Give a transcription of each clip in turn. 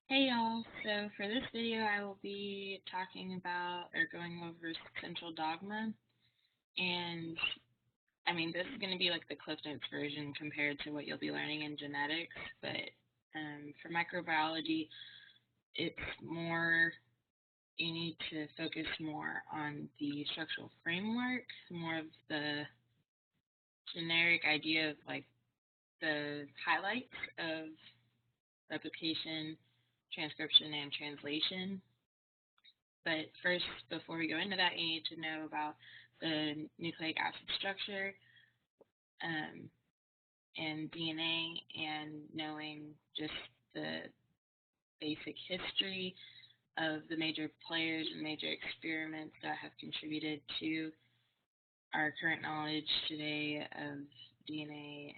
Hey y'all, so for this video I will be talking about or going over central dogma, and this is going to be like the Cliff Notes version compared to what you'll be learning in genetics, but for microbiology it's more, you need to focus more on the structural framework, more of the generic idea of like the highlights of replication, transcription, and translation. But first, before we go into that, you need to know about the nucleic acid structure um, and DNA, and knowing just the basic history of the major players and major experiments that have contributed to our current knowledge today of DNA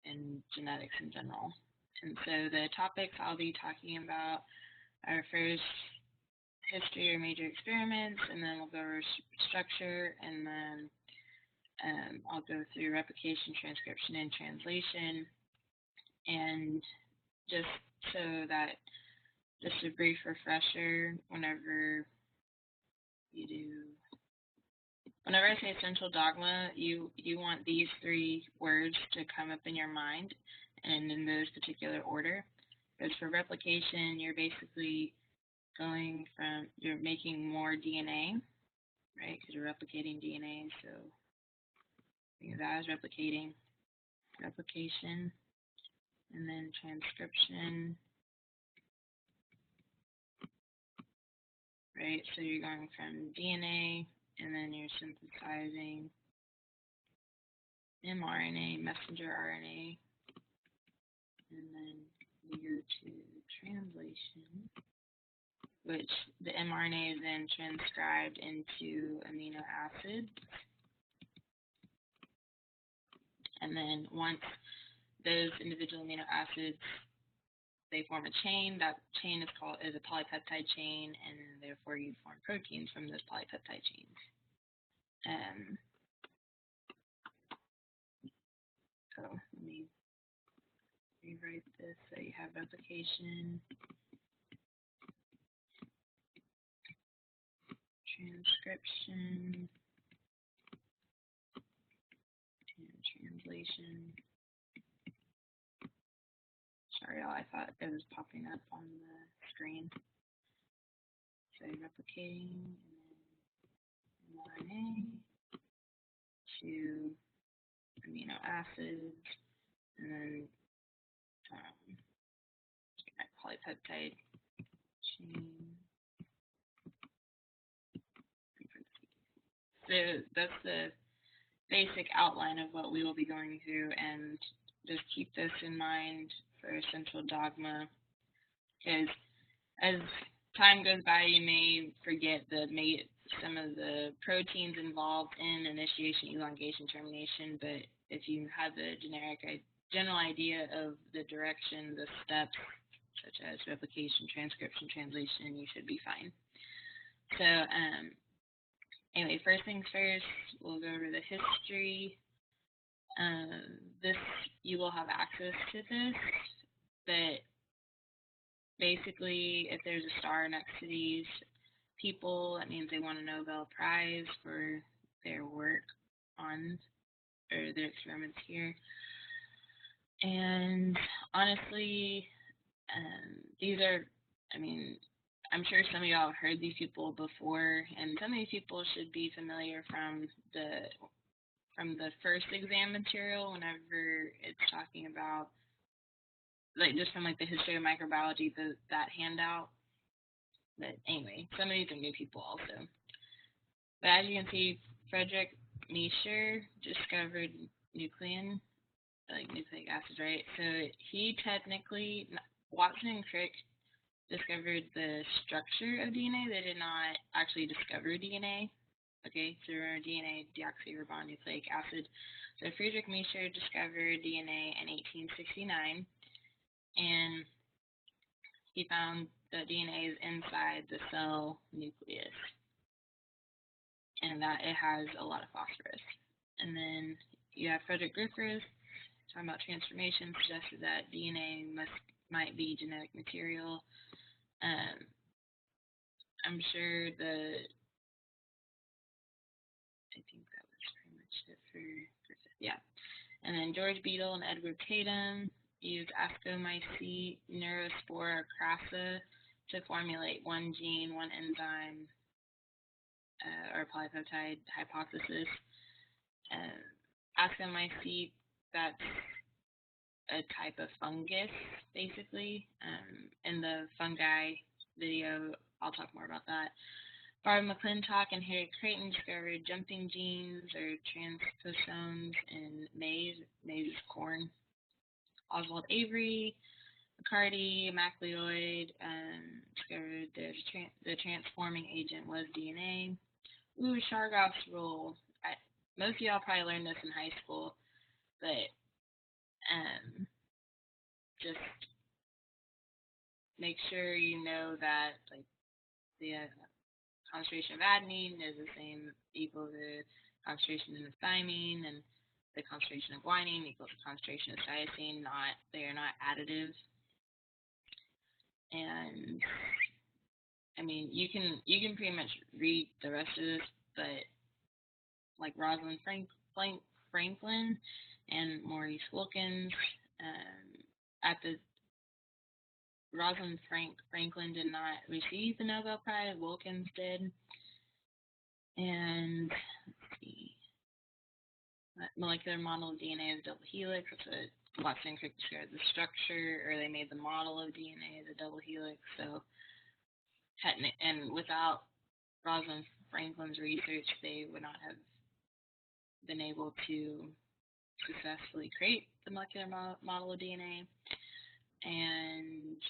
and genetics in general. And so the topics I'll be talking about are first history or major experiments, and then we'll go over structure, and then I'll go through replication, transcription, and translation. And just so that, just a brief refresher, whenever I say essential dogma, you want these three words to come up in your mind, and in those particular order. Because for replication, you're basically you're making more DNA, right? Because you're replicating DNA, so think of that as replication, and then transcription, right? So you're going from DNA, and then you're synthesizing mRNA, messenger RNA, and then you go to translation, which the mRNA is then transcribed into amino acids. And then once those individual amino acids, they form a chain, that chain is a polypeptide chain, and therefore you form proteins from those polypeptide chains. So let me rewrite this. So you have replication, transcription, and translation. Sorry, I thought it was popping up on the screen. So replicating, and then mRNA to amino acids, and then my polypeptide chain. So that's the basic outline of what we will be going through, and just keep this in mind for essential dogma, because as time goes by, you may forget some of the proteins involved in initiation, elongation, termination, but if you have the general idea of the direction, the steps, such as replication, transcription, translation, you should be fine. So anyway, first things first, we'll go over the history. You will have access to this, but basically, if there's a star next to these people, that means they won a Nobel Prize for their work on, or their experiments here. And honestly, these are, I'm sure some of y'all have heard these people before, and some of these people should be familiar from the first exam material whenever it's talking about, like, just from like the history of microbiology, that handout. But anyway, some of these are new people also. But as you can see, Frederick Miescher discovered nucleic acids, right? So he technically, Watson and Crick discovered the structure of DNA. They did not actually discover DNA. Okay, so DNA, deoxyribonucleic acid. So Friedrich Miescher discovered DNA in 1869, and he found that DNA is inside the cell nucleus, and that it has a lot of phosphorus. And then you have Frederick Griffiths talking about transformation, suggested that DNA must might be genetic material. I'm sure I think that was pretty much it for yeah. And then George Beadle and Edward Tatum used Ascomycete neurospora crassa to formulate one gene, one enzyme, or polypeptide hypothesis. Ascomycete, that's a type of fungus, basically. In the fungi video, I'll talk more about that. Barbara McClintock and Harry Creighton discovered jumping genes or transposomes in maize. Maize is corn. Oswald Avery, McCarty, MacLeod discovered the transforming agent was DNA. Ooh, Chargaff's rule. Most of y'all probably learned this in high school, but just make sure you know that like the concentration of adenine is the same equal to concentration of thymine, and the concentration of guanine equals the concentration of cytosine. They are not additive. And I mean, you can pretty much read the rest of this, but like Rosalind Franklin and Maurice Wilkins, Rosalind Franklin did not receive the Nobel Prize. Wilkins did. And let's see, molecular model of DNA as a double helix. That's what Watson and Crick described the structure, or they made the model of DNA as a double helix. So, and without Rosalind Franklin's research, they would not have been able to successfully create the molecular model of DNA. And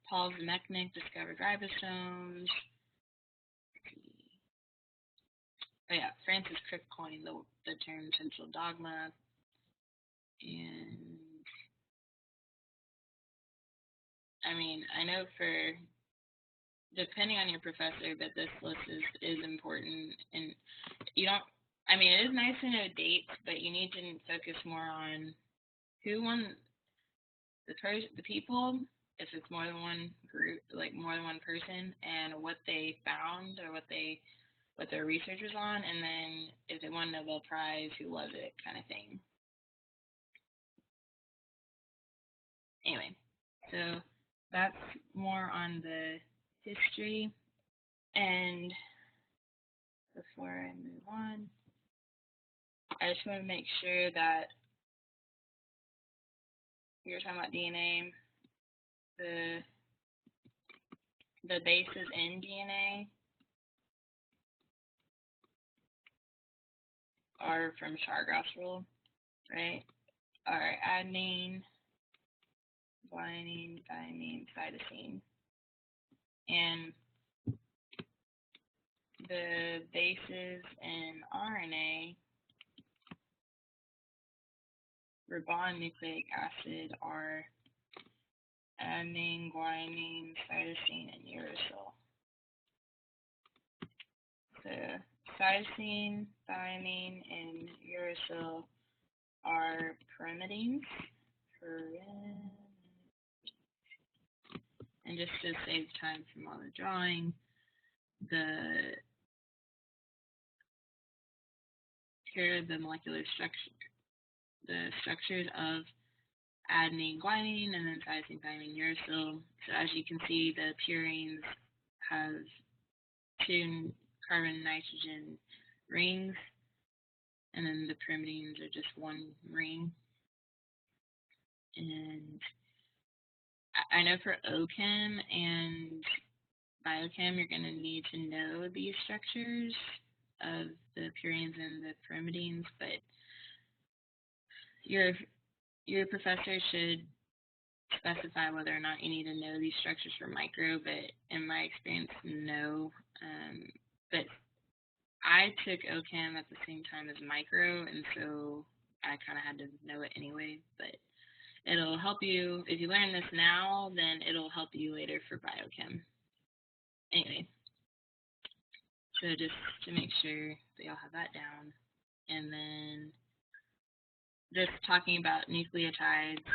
Paul Zemechnik discovered ribosomes. Oh yeah, Francis Crick coined the term central dogma. And I mean, I know depending on your professor, but this list is important, and you don't. I mean, it is nice to know dates, but you need to focus more on who won the people, if it's more than one group, like more than one person, and what they found or what their research was on, and then if they won a Nobel Prize, who was it, kind of thing. Anyway, so that's more on the history. And before I move on, I just want to make sure that we were talking about DNA. The bases in DNA are from Chargaff's rule, right? Are adenine, guanine, thymine, cytosine. And the bases in RNA, ribonucleic acid, are adenine, guanine, cytosine, and uracil. So cytosine, thymine, and uracil are pyrimidines. And just to save time from all the drawing, here are the molecular structure, the structures of adenine, guanine, and then cytosine, thymine, uracil. So as you can see, the purines have 2 carbon-nitrogen rings, and then the pyrimidines are just 1 ring. And I know for OChem and biochem, you're going to need to know these structures of the purines and the pyrimidines, but your professor should specify whether or not you need to know these structures for micro, but in my experience, no. But I took OChem at the same time as micro, and so I kind of had to know it anyway, but it'll help you. If you learn this now, then it'll help you later for biochem. Anyway, so just to make sure that y'all have that down. And then just talking about nucleotides.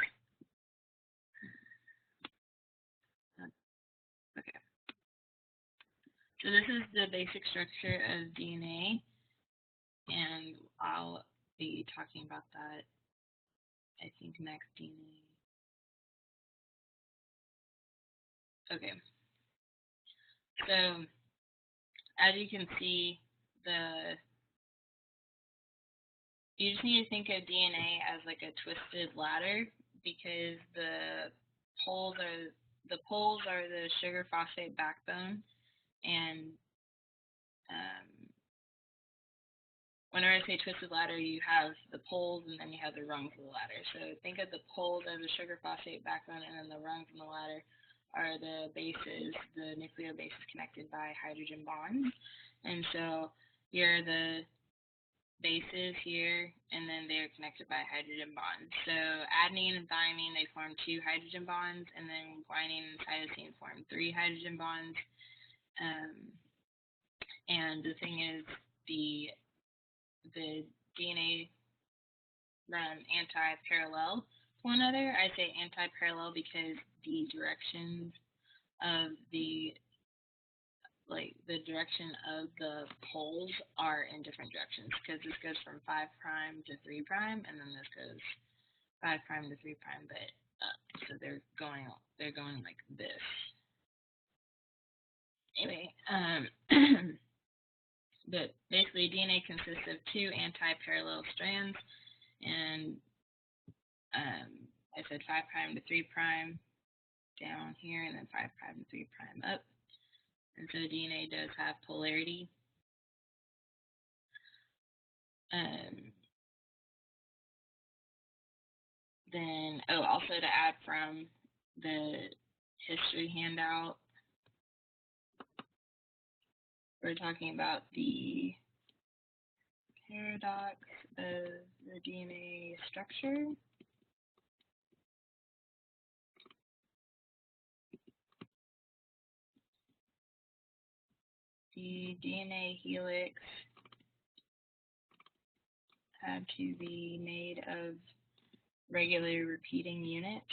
So this is the basic structure of DNA, and I'll be talking about that, I think, next DNA. Okay. So as you can see, you just need to think of DNA as like a twisted ladder, because the poles are the sugar phosphate backbone, and whenever I say twisted ladder, you have the poles and then you have the rungs of the ladder. So think of the poles as the sugar phosphate backbone, and then the rungs of the ladder are the bases, the nucleobases connected by hydrogen bonds. And so here are the bases here, and then they're connected by hydrogen bonds. So adenine and thymine, they form 2 hydrogen bonds, and then guanine and cytosine form 3 hydrogen bonds. And the thing is, the DNA run anti-parallel to one another. I say anti-parallel because the directions of the direction of the poles are in different directions, because this goes from 5' to 3', and then this goes 5' to 3', but so they're going like this. Anyway, but basically DNA consists of 2 anti-parallel strands, and I said 5' to 3' down here, and then 5' to 3' up. And so DNA does have polarity. Then, also to add from the history handout, we're talking about the paradox of the DNA structure. The DNA helix had to be made of regularly repeating units.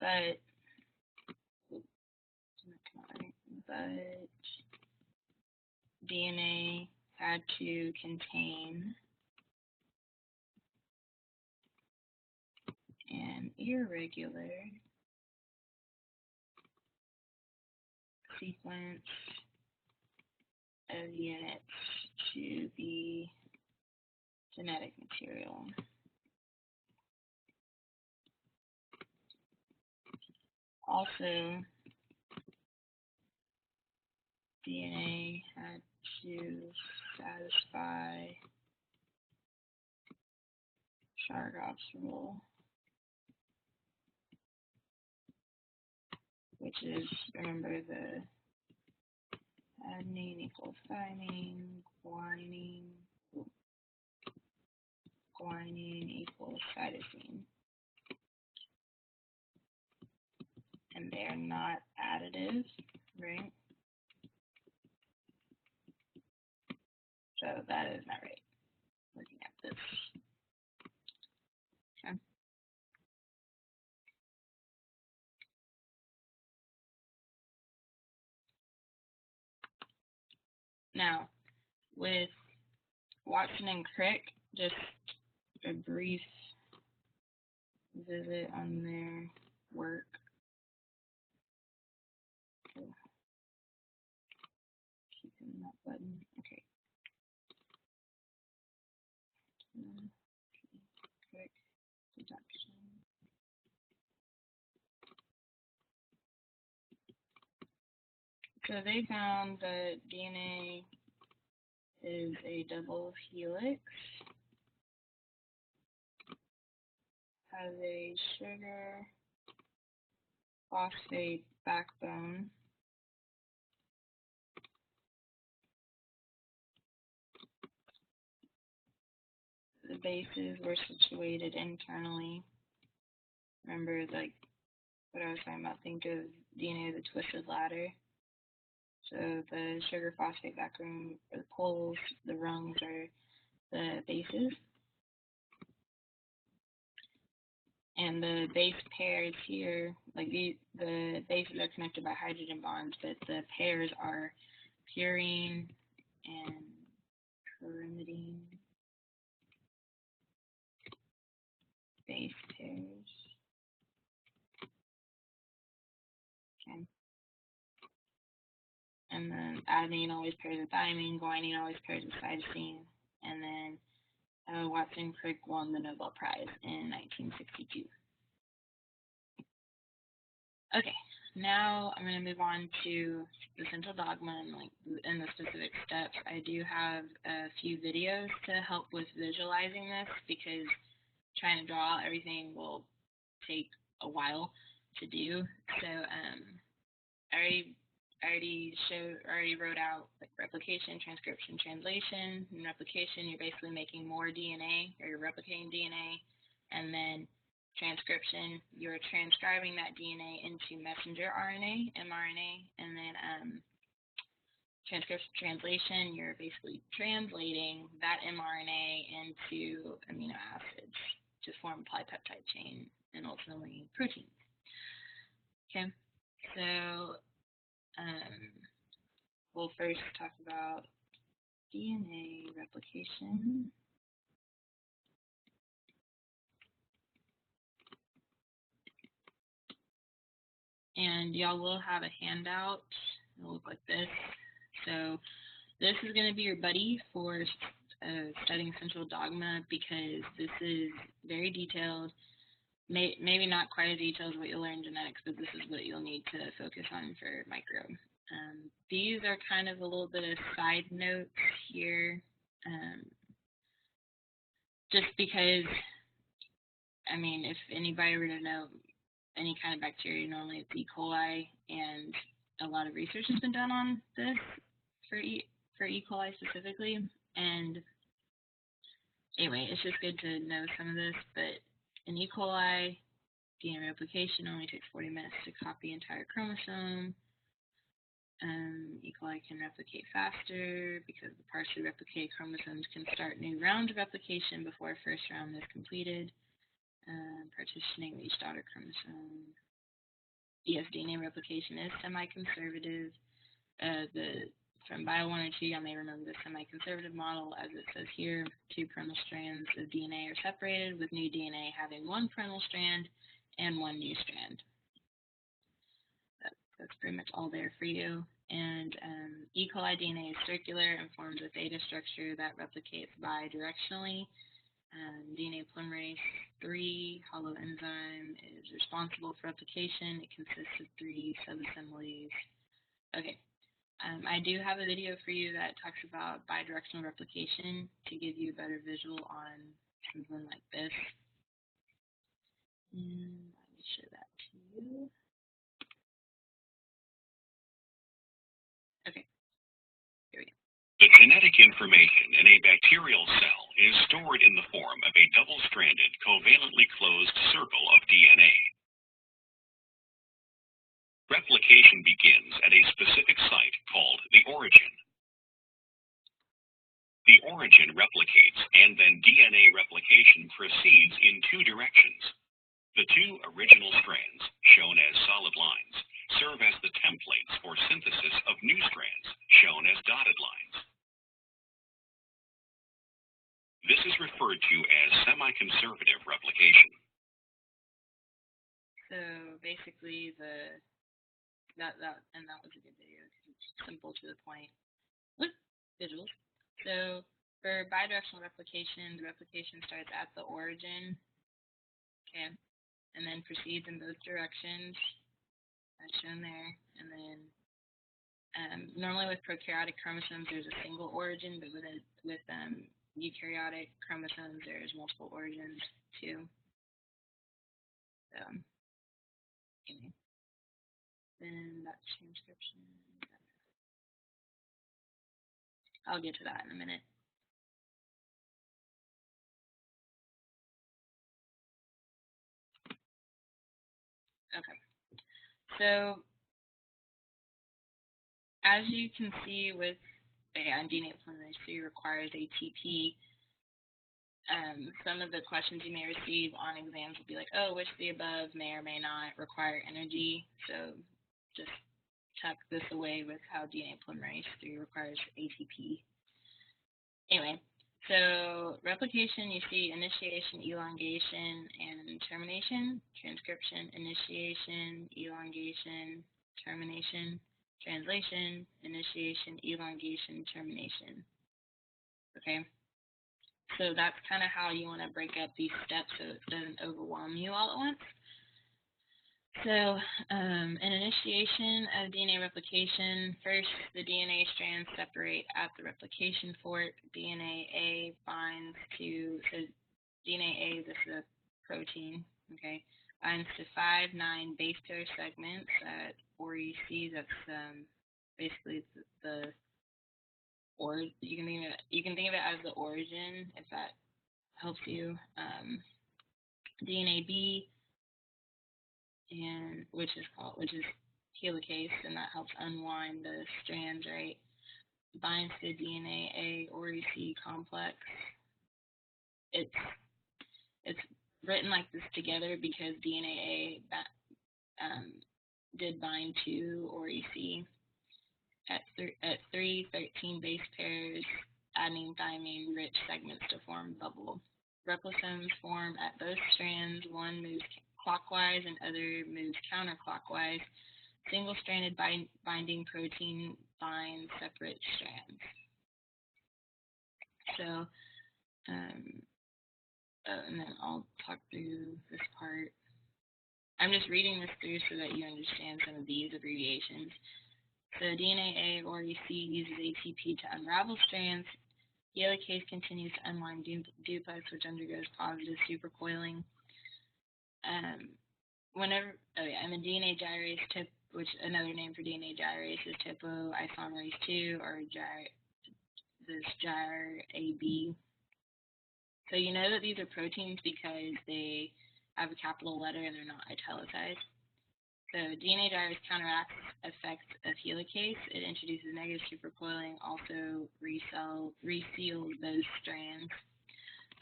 But DNA had to contain an irregular sequence of units to be genetic material. Also, DNA had to satisfy Chargaff's rule, which is, remember, the adenine equals thymine, guanine equals cytosine. And they are not additive, right? So that is not right, looking at this. Okay. Now, with Watson and Crick, just a brief visit on their work. Keeping that button. Okay. Crick deduction. So they found that DNA is a double helix, has a sugar phosphate backbone, the bases were situated internally. Remember, like what I was talking about, think of DNA as a twisted ladder. So the sugar phosphate backbone are the poles, the rungs are the bases. And the base pairs here, like the bases are connected by hydrogen bonds, but the pairs are purine and pyrimidine base pairs. Okay. And then adenine always pairs with thymine, guanine always pairs with cytosine, and then Watson Crick won the Nobel Prize in 1962. Okay, now I'm going to move on to the central dogma and the specific steps. I do have a few videos to help with visualizing this because trying to draw out everything will take a while to do. So I already wrote out like replication, transcription, translation. In replication, you're basically making more DNA, or you're replicating DNA, and then transcription, you're transcribing that DNA into messenger RNA, mRNA, and then transcription, translation, you're basically translating that mRNA into amino acids to form polypeptide chain and ultimately protein. Okay, so we'll first talk about DNA replication. And y'all will have a handout. It'll look like this. So this is going to be your buddy for studying central dogma because this is very detailed. Maybe not quite as detailed as what you'll learn in genetics, but this is what you'll need to focus on for micro. These are kind of a little bit of side notes here, just because, I mean, if anybody were to know any kind of bacteria, normally it's E. coli, and a lot of research has been done on this for E. coli specifically. And anyway, it's just good to know some of this, but in E. coli, DNA replication only takes 40 minutes to copy the entire chromosome. E. coli can replicate faster because the partially replicated chromosomes can start new rounds of replication before first round is completed. Partitioning of each daughter chromosome. Yes, DNA replication is semi-conservative. From Bio 1 or 2, y'all may remember the semi-conservative model. As it says here, 2 parental strands of DNA are separated, with new DNA having 1 parental strand and 1 new strand. That's pretty much all there for you. And E. coli DNA is circular and forms a theta structure that replicates bidirectionally. DNA polymerase 3 hollow enzyme is responsible for replication. It consists of 3 subassemblies. Okay, I do have a video for you that talks about bidirectional replication to give you a better visual on something like this. And let me show that to you. Okay, here we go. The genetic information in a bacterial cell is stored in the form of a double-stranded, covalently closed circle of DNA. Replication begins at a specific site called the origin. The origin replicates, and then DNA replication proceeds in 2 directions. The 2 original strands, shown as solid lines, serve as the templates for synthesis of new strands, shown as dotted lines. This is referred to as semi-conservative replication. So basically, that was a good video because it's simple to the point with visuals. So for bidirectional replication, the replication starts at the origin, okay, and then proceeds in both directions, as shown there. And then normally with prokaryotic chromosomes, there's a single origin, but with eukaryotic chromosomes, there's multiple origins too. So, anyway. Then that's transcription. I'll get to that in a minute. Okay. So, as you can see with DNA polymerase 3 requires ATP, some of the questions you may receive on exams will be like, oh, which of the above may or may not require energy. So just tuck this away with how DNA polymerase 3 requires ATP. Anyway, so replication, you see initiation, elongation, and termination. Transcription, initiation, elongation, termination. Translation, initiation, elongation, termination. Okay? So that's kind of how you want to break up these steps so it doesn't overwhelm you all at once. So an initiation of DNA replication, first the DNA strands separate at the replication fork. DNA A binds to, so DNA A, this is a protein, okay, binds to 5, 9 base pair segments at OREC. That's basically the or you can think of it as the origin, if that helps you. DNA B, and which is helicase, and that helps unwind the strands, right? Binds to DNA A OREC complex. It's written like this together because DNA A did bind to OREC at 13 base pairs, adding thymine-rich segments to form bubble. Replisomes form at both strands. One moves clockwise and other moves counterclockwise. Single-stranded binding protein binds separate strands. So, and then I'll talk through this part. I'm just reading this through so that you understand some of these abbreviations. So DNA A OREC uses ATP to unravel strands. Helicase continues to unwind duplex, which undergoes positive supercoiling. And a DNA gyrase which another name for DNA gyrase is topoisomerase 2 or this gyr-AB. So you know that these are proteins because they have a capital letter and they're not italicized. So DNA gyrase counteracts effects of helicase. It introduces negative supercoiling, also reseals those strands.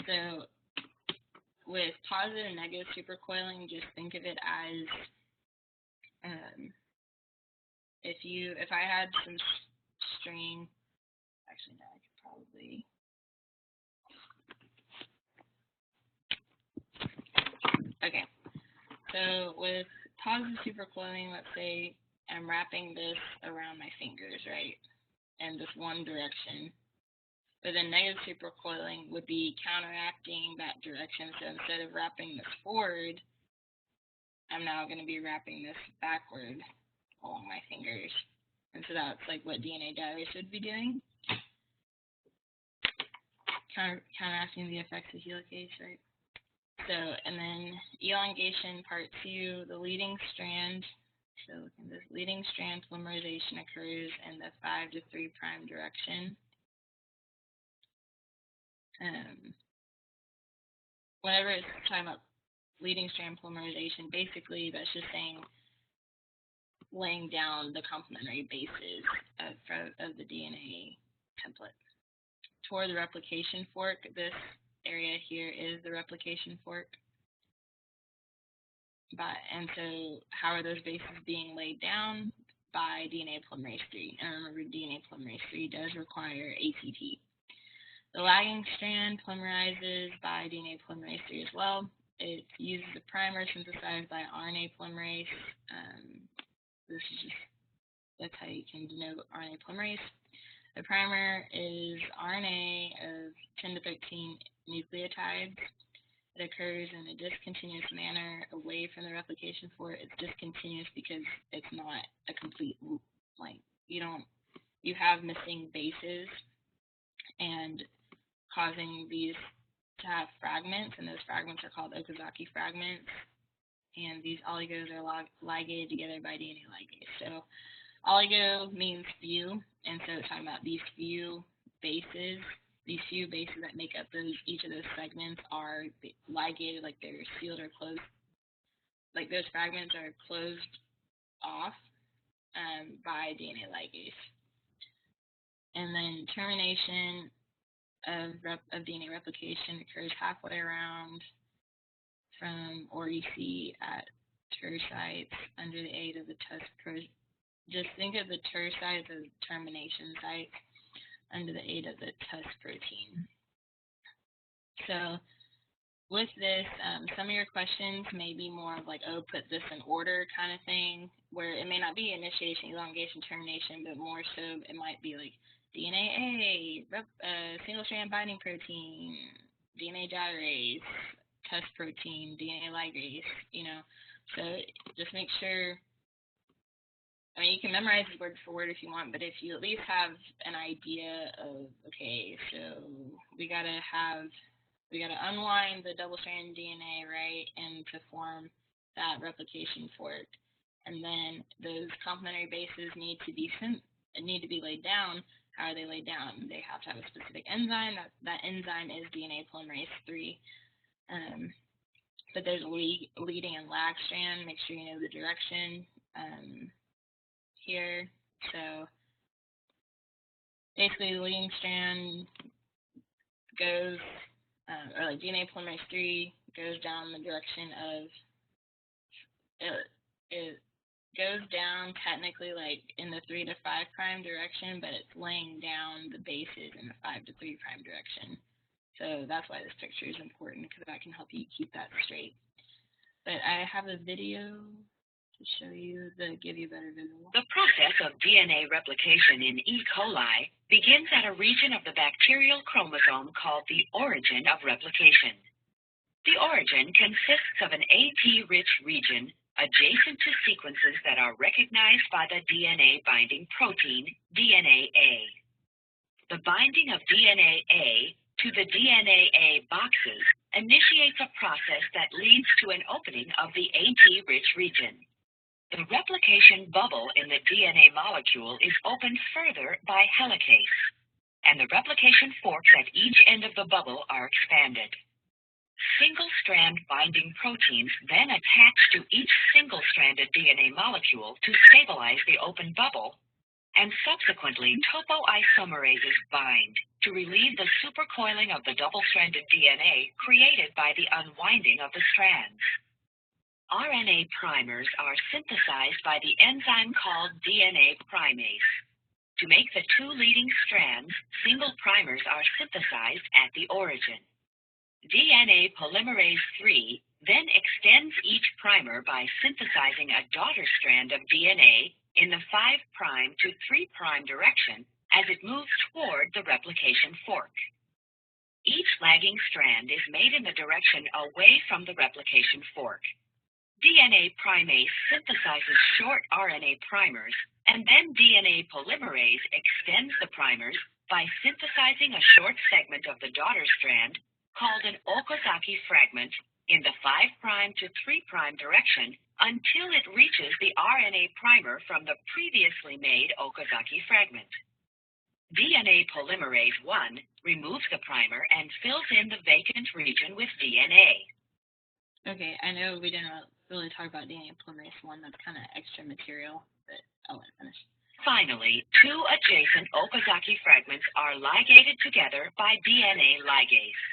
So with positive and negative supercoiling, just think of it as if I had some string, actually no, I could probably. Okay, so with positive supercoiling, let's say I'm wrapping this around my fingers, right, in this one direction. But then negative supercoiling would be counteracting that direction. So instead of wrapping this forward, I'm now going to be wrapping this backward along my fingers. And so that's like what DNA gyrase would be doing. Counteracting the effects of helicase, right? So, and then elongation, part 2, the leading strand. So look at this, leading strand polymerization occurs in the 5 to 3' direction. Whenever it's talking about leading strand polymerization, basically that's just saying laying down the complementary bases of the DNA template. Toward the replication fork, this area here is the replication fork. And so how are those bases being laid down? By DNA polymerase 3. And remember, DNA polymerase 3 does require ATP. The lagging strand polymerizes by DNA polymerase 3 as well. It uses a primer synthesized by RNA polymerase. That's how you can denote RNA polymerase. The primer is RNA of 10 to 13 nucleotides. It occurs in a discontinuous manner away from the replication fork. It's discontinuous because it's not a complete loop. Like you have missing bases and causing these to have fragments, and those fragments are called Okazaki fragments. And these oligos are ligated together by DNA ligase. So oligo means few, and so it's talking about these few bases. These few bases that make up each of those segments are ligated, like they're sealed or closed. Like those fragments are closed off by DNA ligase. And then termination of DNA replication occurs halfway around from OREC at TER sites under the aid of the TUS. Just think of the TER sites as termination sites under the aid of the TUS protein. So with this, some of your questions may be more of like, oh, put this in order kind of thing, where it may not be initiation, elongation, termination, but more so it might be like DNA A, single-strand binding protein, DNA gyrase, TUS protein, DNA ligase, So just make sure, I mean, you can memorize it word for word if you want, but if you at least have an idea of, okay, so we gotta unwind the double-stranded DNA, right, and to form that replication fork. And then those complementary bases need to be laid down. How are they laid down? They have to have a specific enzyme. That enzyme is DNA polymerase 3. But there's a leading and lag strand. Make sure you know the direction here. So basically, the leading strand goes, or like DNA polymerase 3 goes down the direction of, it goes down technically like in the 3 to 5 prime direction, but it's laying down the bases in the 5 to 3 prime direction. So that's why this picture is important, because that can help you keep that straight. But I have a video to show you, give you a better visual. The process of DNA replication in E. coli begins at a region of the bacterial chromosome called the origin of replication. The origin consists of an AT-rich region adjacent to sequences that are recognized by the DNA binding protein, DNA A. The binding of DNA A to the DNA A boxes initiates a process that leads to an opening of the AT-rich region. The replication bubble in the DNA molecule is opened further by helicase, and the replication forks at each end of the bubble are expanded. Single-strand binding proteins then attach to each single-stranded DNA molecule to stabilize the open bubble, and subsequently topoisomerases bind to relieve the supercoiling of the double-stranded DNA created by the unwinding of the strands. RNA primers are synthesized by the enzyme called DNA primase. To make the 2 leading strands, single primers are synthesized at the origin. DNA polymerase 3 then extends each primer by synthesizing a daughter strand of DNA in the 5' to 3' direction as it moves toward the replication fork. Each lagging strand is made in the direction away from the replication fork. DNA primase synthesizes short RNA primers, and then DNA polymerase extends the primers by synthesizing a short segment of the daughter strand called an Okazaki fragment in the 5' to 3' direction until it reaches the RNA primer from the previously made Okazaki fragment. DNA polymerase 1 removes the primer and fills in the vacant region with DNA. Okay, I know we didn't really talk about DNA polymerase 1. That's kind of extra material, but I'll let it finish. Finally, 2 adjacent Okazaki fragments are ligated together by DNA ligase.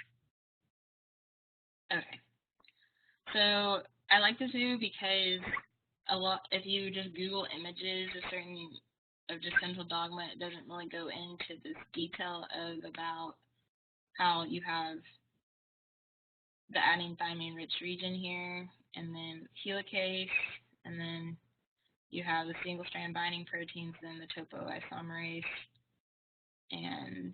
Okay. So I like this video because if you just Google images of just central dogma, it doesn't really go into this detail about how you have the adenine thymine rich region here, and then helicase, and then you have the single strand binding proteins, then the topoisomerase, and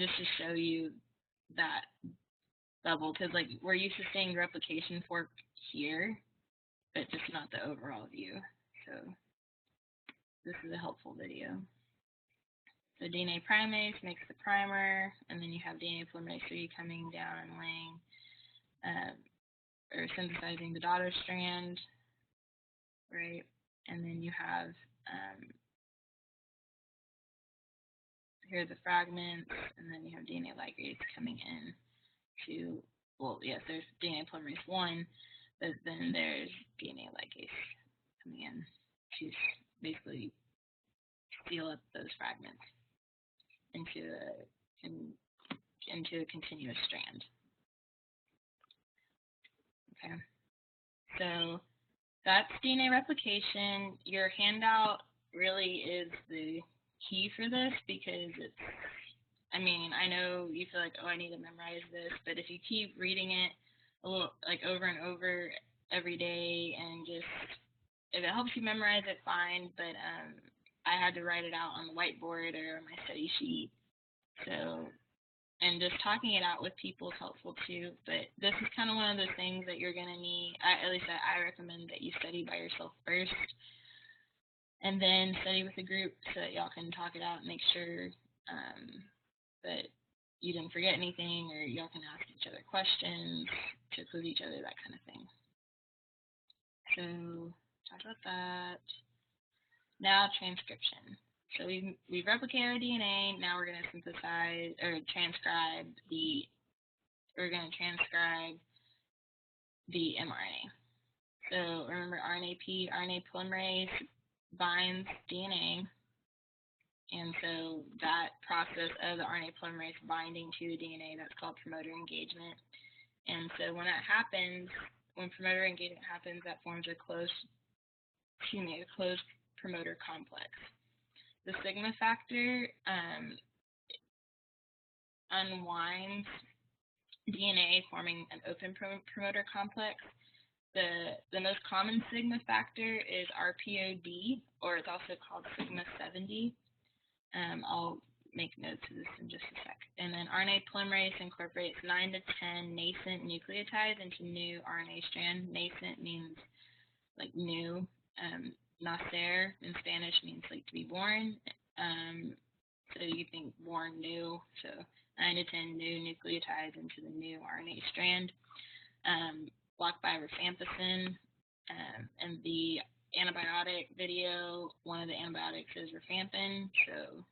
just to show you that level, because like we're used to seeing replication fork here, but just not the overall view. So this is a helpful video. So DNA primase makes the primer, and then you have DNA polymerase 3 coming down and laying, or synthesizing the daughter strand, right? And then you have, here are the fragments, and then you have DNA ligase coming in to, well, yes, there's DNA polymerase 1, but then there's DNA ligase coming in to basically seal up those fragments into a continuous strand. Okay, so that's DNA replication. Your handout really is the key for this because it's, I mean, I know you feel like, oh, I need to memorize this, but if you keep reading it a little, like over and over every day, and just, if it helps you memorize it, fine, but I had to write it out on the whiteboard or my study sheet, so, and just talking it out with people is helpful too, but this is kind of one of those things that you're going to need, at least I recommend that you study by yourself first, and then study with a group so that y'all can talk it out and make sure that you didn't forget anything, or y'all can ask each other questions to quiz each other, that kind of thing. So, talk about that. Now, transcription. So we've replicated our DNA. Now we're going to synthesize or transcribe the mRNA. So remember, RNA polymerase binds DNA, and so that process of the RNA polymerase binding to the DNA, that's called promoter engagement. And so when that happens, when promoter engagement happens, that forms a closed promoter complex. The sigma factor unwinds DNA, forming an open promoter complex. The most common sigma factor is RPOD, or it's also called sigma 70. I'll make notes of this in just a sec. And then RNA polymerase incorporates 9 to 10 nascent nucleotides into new RNA strand. Nascent means like new. Nacer in Spanish means like to be born. So you think born new. So 9 to 10 new nucleotides into the new RNA strand. Blocked by rifampicin. And the antibiotic video, one of the antibiotics is rifampin. So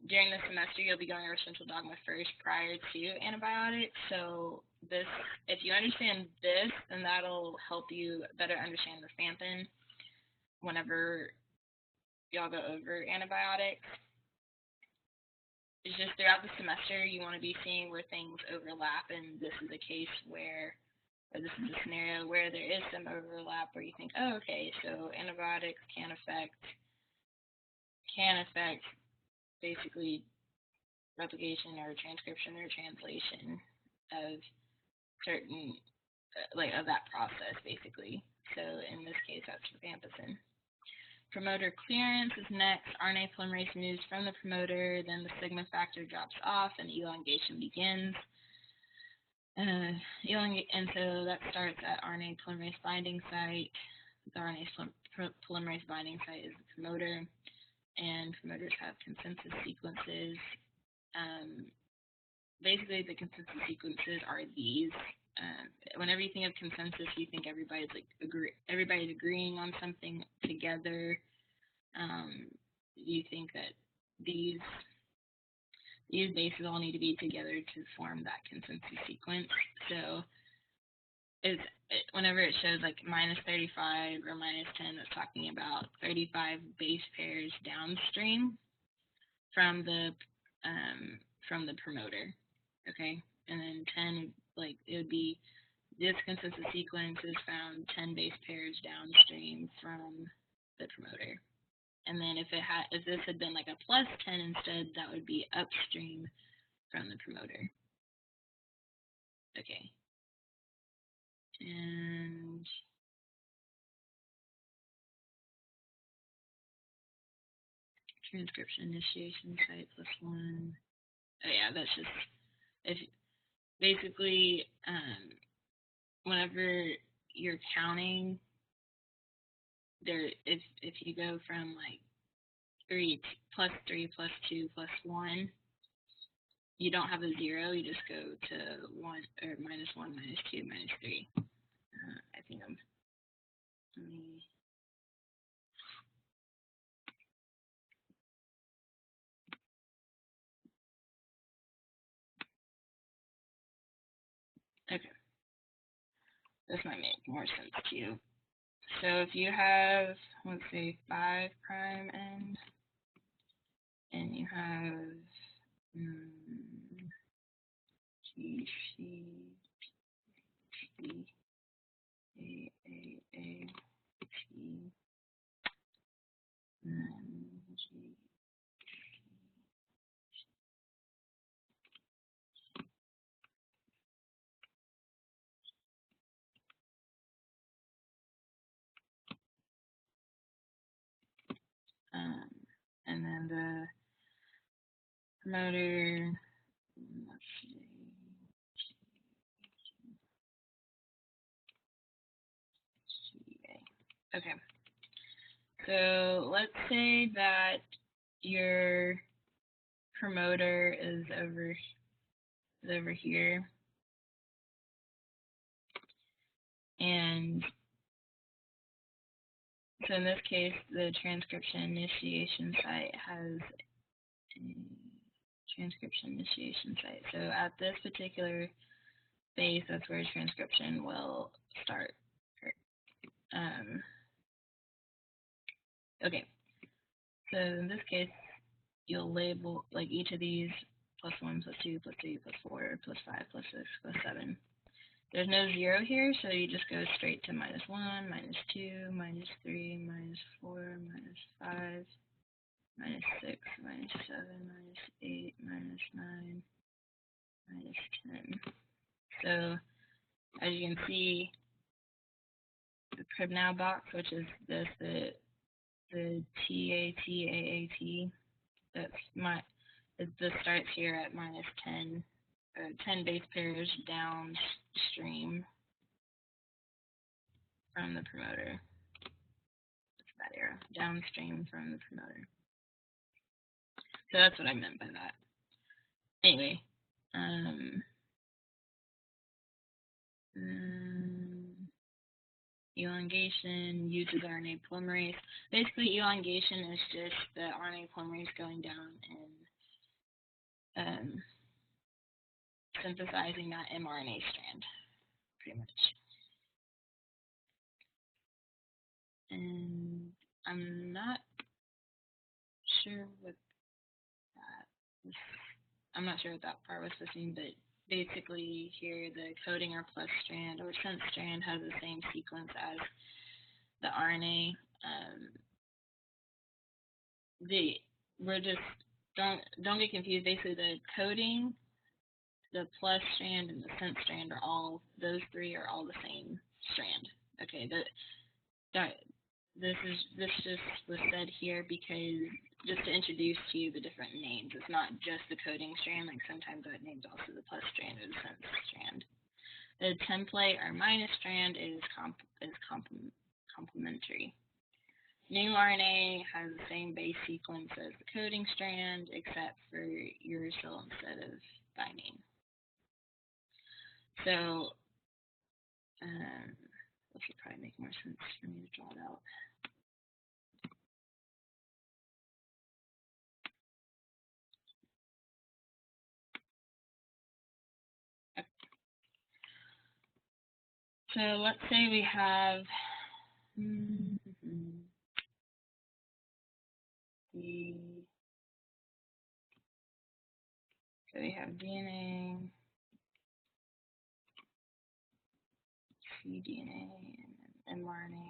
during the semester, you'll be going over central dogma first prior to antibiotics. So this, if you understand this, then that'll help you better understand rifampin whenever y'all go over antibiotics. It's just throughout the semester, you want to be seeing where things overlap, and this is a case where, or this is a scenario where there is some overlap where you think, oh, okay, so antibiotics can affect basically replication or transcription or translation of certain, of that process, basically. So in this case, that's rifampicin. Promoter clearance is next. RNA polymerase moves from the promoter, then the sigma factor drops off, and elongation begins. And so that starts at RNA polymerase binding site. The RNA polymerase binding site is the promoter, and promoters have consensus sequences. Basically, the consensus sequences are these. Whenever you think of consensus, you think everybody's agreeing on something together. You think that these bases all need to be together to form that consensus sequence. So whenever it shows like minus 35 or minus 10, that's talking about 35 base pairs downstream from the promoter. Okay, and then 10, like it would be this consensus sequence is found 10 base pairs downstream from the promoter. And then if this had been like a plus 10 instead, that would be upstream from the promoter. Okay. And transcription initiation site plus 1. Oh yeah, that's just, if basically whenever you're counting, if you go from like 3 plus 3 plus 2 plus 1, you don't have a 0, you just go to 1 or minus 1, minus 2, minus 3. I think okay. This might make more sense to you. So if you have, let's say, 5' end, and you have G, C, T, A, T, and then G. And then the promoter, let's see. Okay. So let's say that your promoter is over here, and so in this case, the transcription initiation site has a transcription initiation site. So at this particular base, that's where transcription will start. Okay, so in this case, you'll label like each of these +1, +2, +3, +4, +5, +6, +7. There's no 0 here, so you just go straight to -1, -2, -3, -4, -5, -6, -7, -8, -9, -10. So as you can see, the PribNow box, which is this, the TATAAT, this starts here at -10, 10 base pairs downstream from the promoter. That's that arrow, downstream from the promoter. So that's what I meant by that. Anyway, elongation uses RNA polymerase. Basically, elongation is just the RNA polymerase going down and synthesizing that mRNA strand, pretty much. And I'm not sure what that part was missing, but basically here the coding or plus strand or sense strand has the same sequence as the RNA. We're just don't get confused. Basically, the coding, the plus strand, and the sense strand are all, those three are all the same strand. Okay, this just was said here because just to introduce to you the different names. It's not just the coding strand, like sometimes that name's also the plus strand or the sense strand. The template or minus strand is complementary. New RNA has the same base sequence as the coding strand, except for uracil instead of thymine. So this would probably make more sense for me to draw it out. Okay. So let's say we have so we have DNA, cDNA, and mRNA.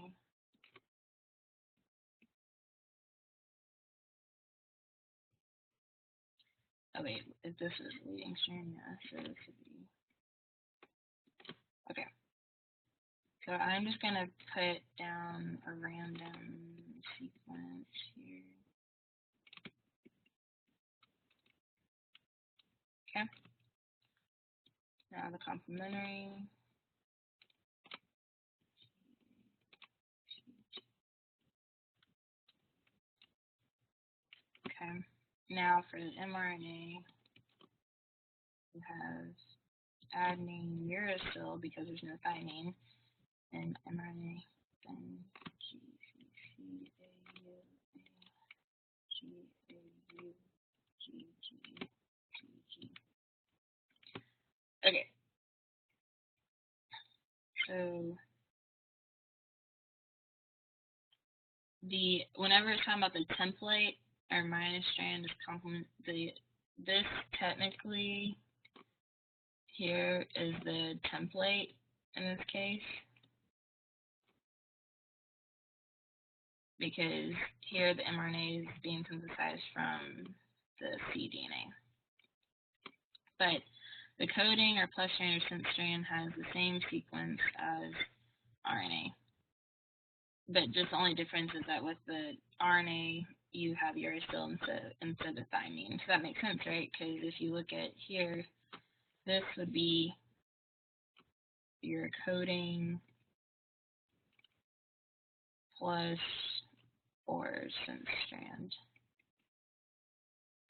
Oh wait, if this is leading strand, yeah, so this would be, okay. So I'm just going to put down a random sequence here. Okay. Now the complementary. Okay. Now for the mRNA, we have adenine uracil because there's no thymine, and mRNA, then Okay. So whenever it's talking about the template, our minus strand is complement this technically here is the template in this case, because here the mRNA is being synthesized from the cDNA. But the coding or plus strand or sense strand has the same sequence as RNA. But just the only difference is that with the RNA, you have uracil instead of thymine. So that makes sense, right? Because if you look at here, this would be your coding plus or sense strand.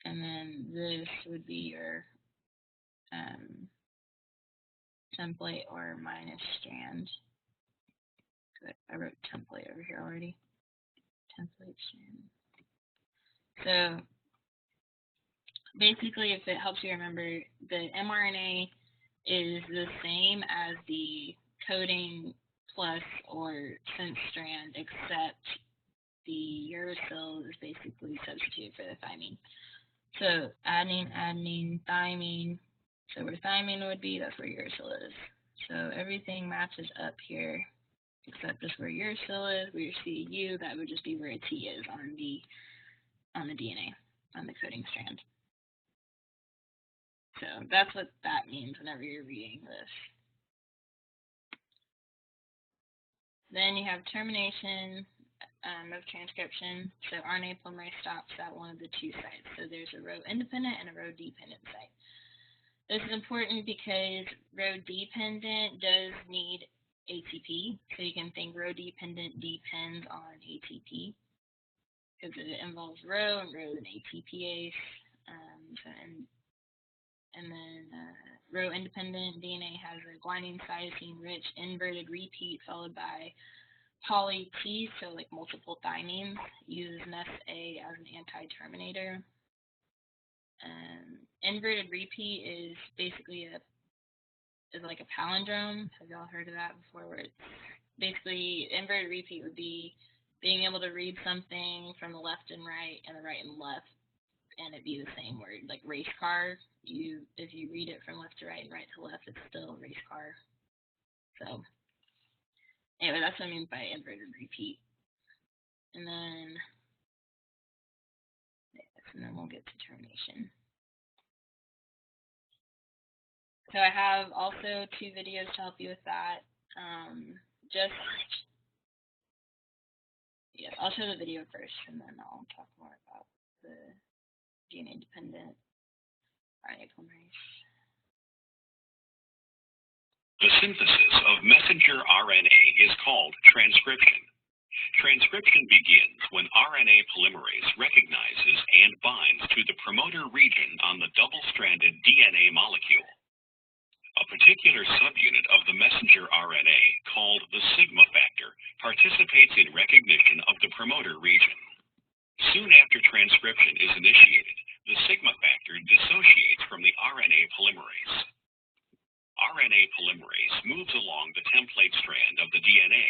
And then this would be your template or minus strand. I wrote template over here already. Template strand. So basically, if it helps you remember, the mRNA is the same as the coding plus or sense strand, except the uracil is basically substituted for the thymine. So adenine, thymine. So where thymine would be, that's where uracil is. So everything matches up here, except just where uracil is, where your CU, that would just be where a T is on the DNA, on the coding strand. So that's what that means whenever you're reading this. Then you have termination of transcription. So RNA polymerase stops at one of the two sites. So there's a row-independent and a row-dependent site. This is important because row-dependent does need ATP. So you can think row-dependent depends on ATP because it involves row and row and ATPase. And then row-independent DNA has a guanine cytosine-rich inverted repeat followed by poly T, so like multiple thymines, uses NES-A as an anti-terminator. Inverted repeat is basically like a palindrome. Have y'all heard of that before? Where it's basically inverted repeat would be being able to read something from the left and right and the right and left, and it'd be the same word, like race car. If you read it from left to right and right to left, it's still race car. So anyway, that's what I mean by inverted repeat. And then we'll get to termination. So I have also 2 videos to help you with that. I'll show the video first, and then I'll talk more about the DNA-dependent RNA polymerase. The synthesis of messenger RNA is called transcription. Transcription begins when RNA polymerase recognizes and binds to the promoter region on the double-stranded DNA molecule. A particular subunit of the messenger RNA, called the sigma factor, participates in recognition of the promoter region. Soon after transcription is initiated, the sigma factor dissociates from the RNA polymerase. RNA polymerase moves along the template strand of the DNA,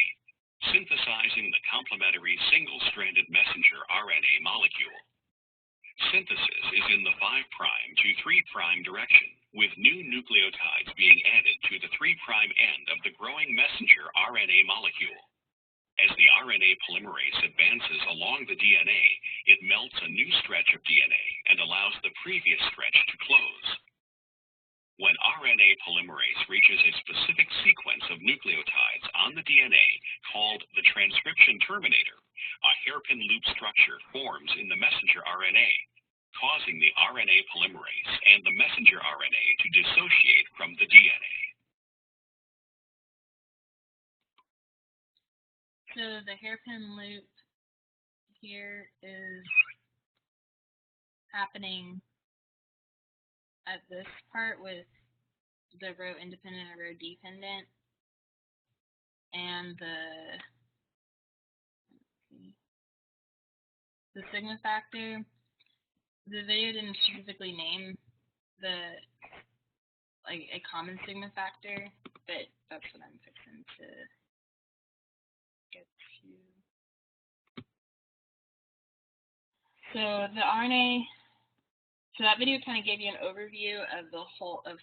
synthesizing the complementary single-stranded messenger RNA molecule. Synthesis is in the 5' to 3' direction, with new nucleotides being added to the 3' end of the growing messenger RNA molecule. As the RNA polymerase advances along the DNA, it melts a new stretch of DNA and allows the previous stretch to close. When RNA polymerase reaches a specific sequence of nucleotides on the DNA called the transcription terminator, a hairpin loop structure forms in the messenger RNA, causing the RNA polymerase and the messenger RNA to dissociate from the DNA. So the hairpin loop here is happening at this part with the row independent and row dependent, and the sigma factor. The video didn't specifically name a common sigma factor, but that's what I'm fixing to get to. So the RNA, so that video kind of gave you an overview of the whole of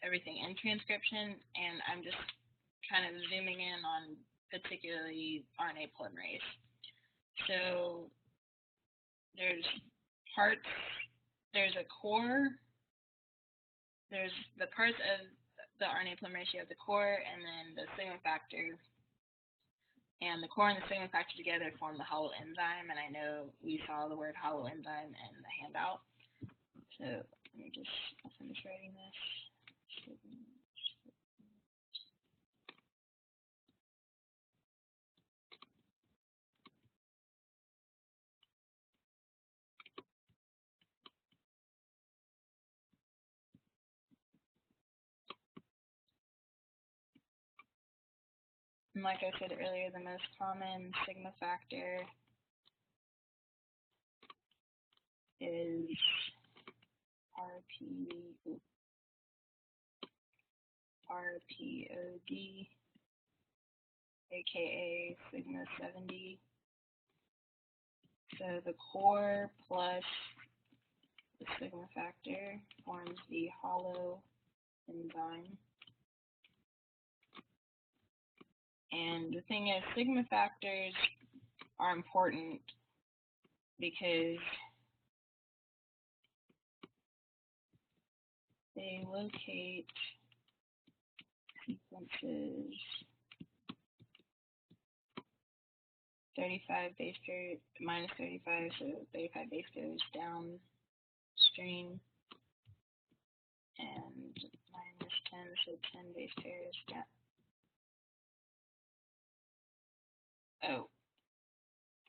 everything in transcription, and I'm just kind of zooming in on particularly RNA polymerase. So there's parts, there's a core, there's the parts of the RNA polymerase. You have the core and then the sigma factor. And the core and the sigma factor together form the hollow enzyme, and I know we saw the word hollow enzyme in the handout. So let me just finish writing this. And like I said earlier, the most common sigma factor is RPOD, aka sigma 70. So the core plus the sigma factor forms the hollow enzyme. And the thing is, sigma factors are important because they locate sequences 35 base pairs minus 35, so 35 base pairs downstream, and minus 10, so 10 base pairs down. Oh,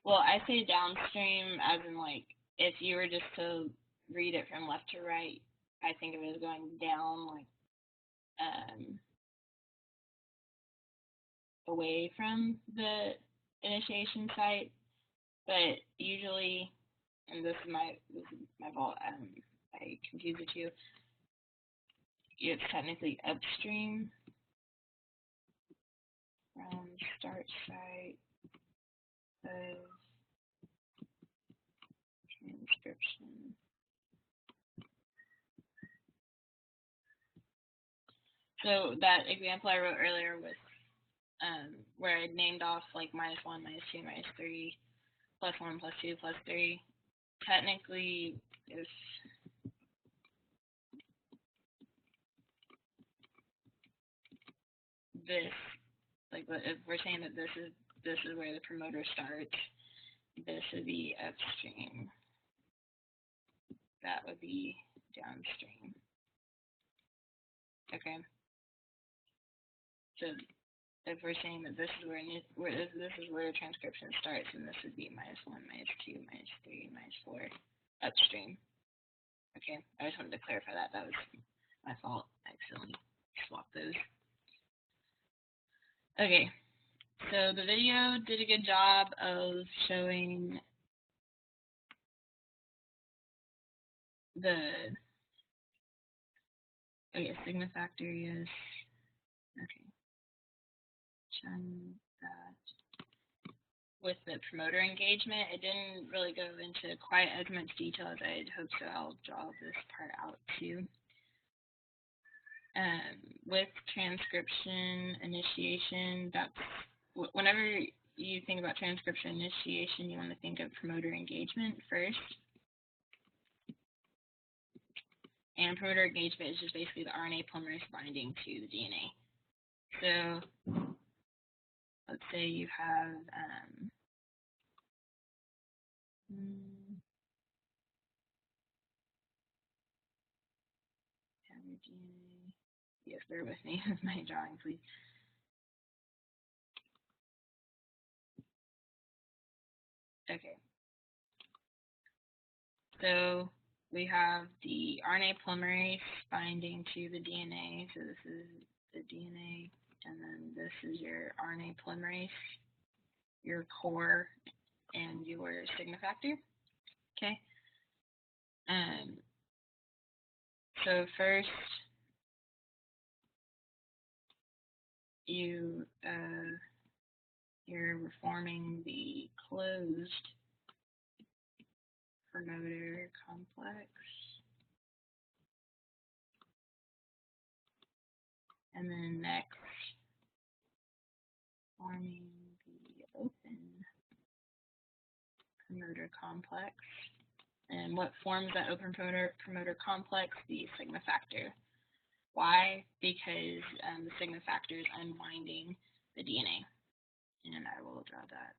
well, I say downstream as in, like, if you were just to read it from left to right, I think of it as going down, like, away from the initiation site. But usually, and this is my fault, I confused the two. It's technically upstream from start site of transcription. So that example I wrote earlier with where I named off like -1, -2, -3, +1, +2, +3. Technically, if this, like, if we're saying that this is where the promoter starts, this would be upstream. That would be downstream. Okay. So if we're saying that this is where transcription starts, and this would be -1, -2, -3, -4, upstream. Okay, I just wanted to clarify that. That was my fault. I accidentally swapped those. Okay, so the video did a good job of showing the sigma factor, yes. Okay. Showing that with the promoter engagement, it didn't really go into quite as much detail as I'd hoped, so I'll draw this part out too. With transcription initiation, that's whenever you think about transcription initiation, you want to think of promoter engagement first. And promoter engagement is just basically the RNA polymerase binding to the DNA. So let's say you have your DNA. Yes, bear with me with my drawing, please. Okay. So we have the RNA polymerase binding to the DNA. So this is the DNA, and then this is your RNA polymerase, your core, and your sigma factor. Okay. So first, you're reforming the closed promoter complex. And then next, forming the open promoter complex. And what forms that open promoter complex? The sigma factor. Why? Because the sigma factor is unwinding the DNA. And I will draw that.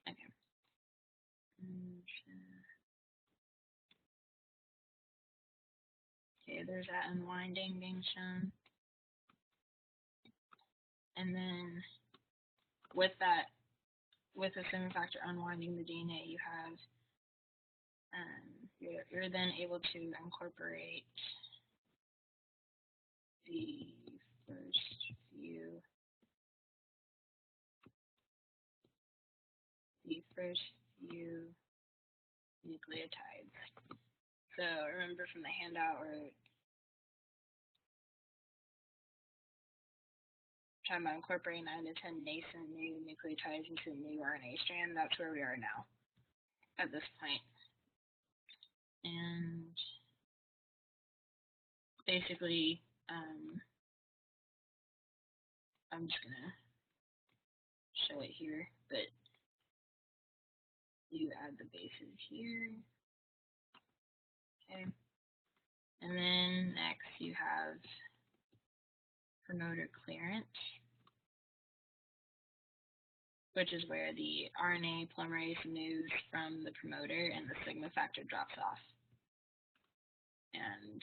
Okay. Okay, there's that unwinding being shown. And then with that, with the sigma factor unwinding the DNA, you have you're then able to incorporate the first few nucleotides. So remember from the handout, we're talking about incorporating 9 to 10 nascent new nucleotides into a new RNA strand. That's where we are now at this point. And basically, I'm just gonna show it here, but you add the bases here. Okay. And then next you have promoter clearance, which is where the RNA polymerase moves from the promoter and the sigma factor drops off. And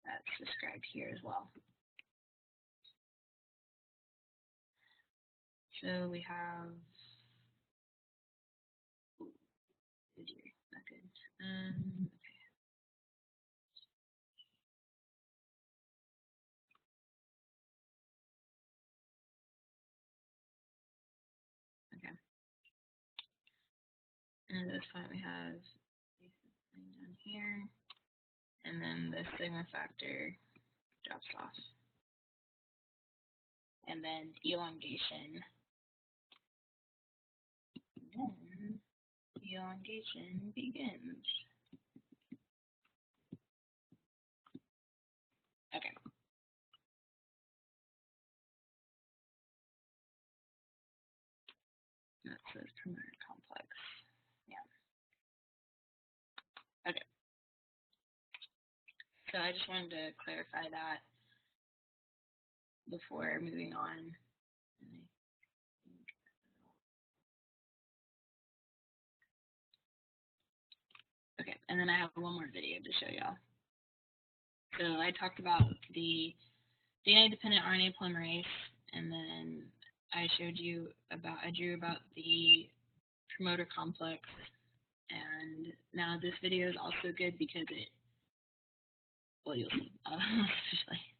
that's described here as well. So we have not good. Okay. And at this point we have down here, and then the sigma factor drops off. And then elongation. Then elongation begins. Okay. That says promoter complex. Yeah. Okay. So I just wanted to clarify that before moving on. Okay, and then I have one more video to show y'all. So I talked about the DNA-dependent RNA polymerase, and then I drew about the promoter complex. And now this video is also good because well, you'll see, especially.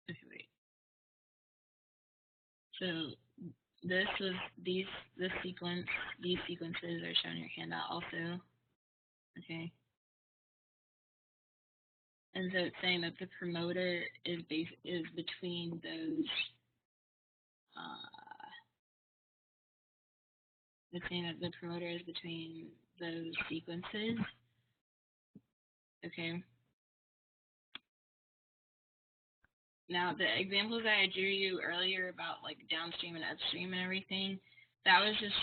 Okay, wait. So these sequences are shown in your handout also. Okay. And so it's saying that the promoter is between those. It's saying that the promoter is between those sequences. Okay. Now the examples that I drew you earlier about like downstream and upstream and everything, that was just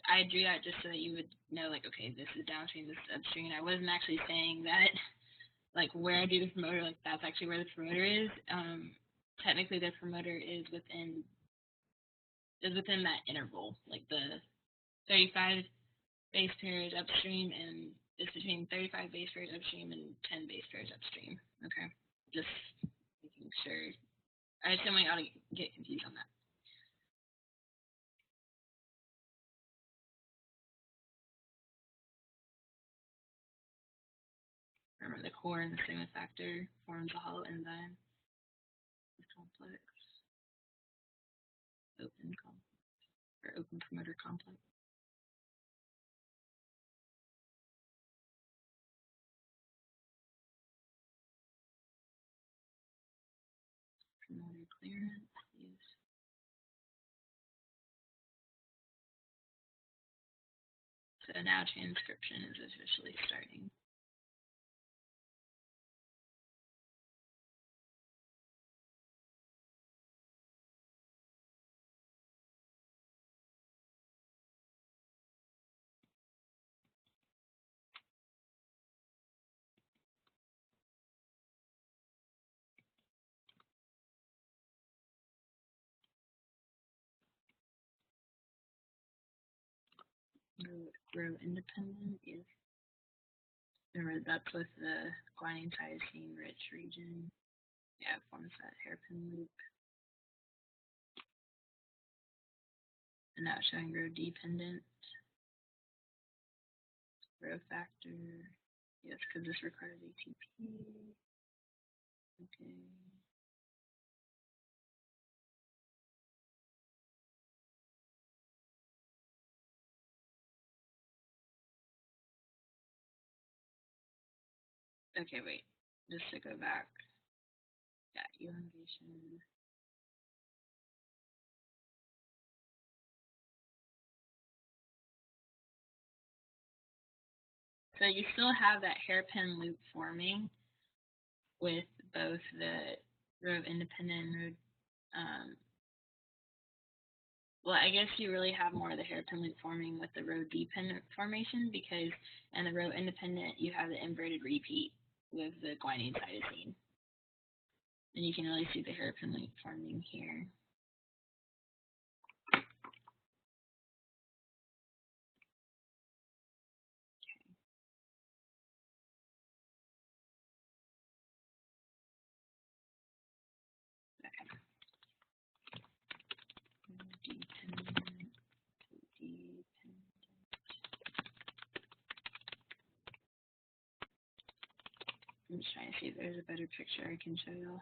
I drew that just so that you would know, like, okay, this is downstream, this is upstream. And I wasn't actually saying that like where I do the promoter, like that's actually where the promoter is. Technically the promoter is within that interval, like the 35 base pairs upstream, and it's between 35 base pairs upstream and 10 base pairs upstream. Okay, just making make sure. I just don't want y'all to get confused on that. Remember, the core and the sigma factor forms a hollow enzyme. Complex. Open promoter complex. Promoter clearance. Yes. So now transcription is officially starting. Row independent, yes. Remember, that's with the guanine cytosine rich region. Yeah, it forms that hairpin loop. And now it's showing row dependent. Row factor. Yes, because this requires ATP. Okay. Okay, wait. Just to go back. Yeah, elongation. So you still have that hairpin loop forming with both the row independent and row. Well, I guess you really have more of the hairpin loop forming with the row dependent formation, because in the row independent you have the inverted repeat with the guanine cytosine. And you can really see the hairpin loop forming here. I'm just trying to see if there's a better picture I can show y'all.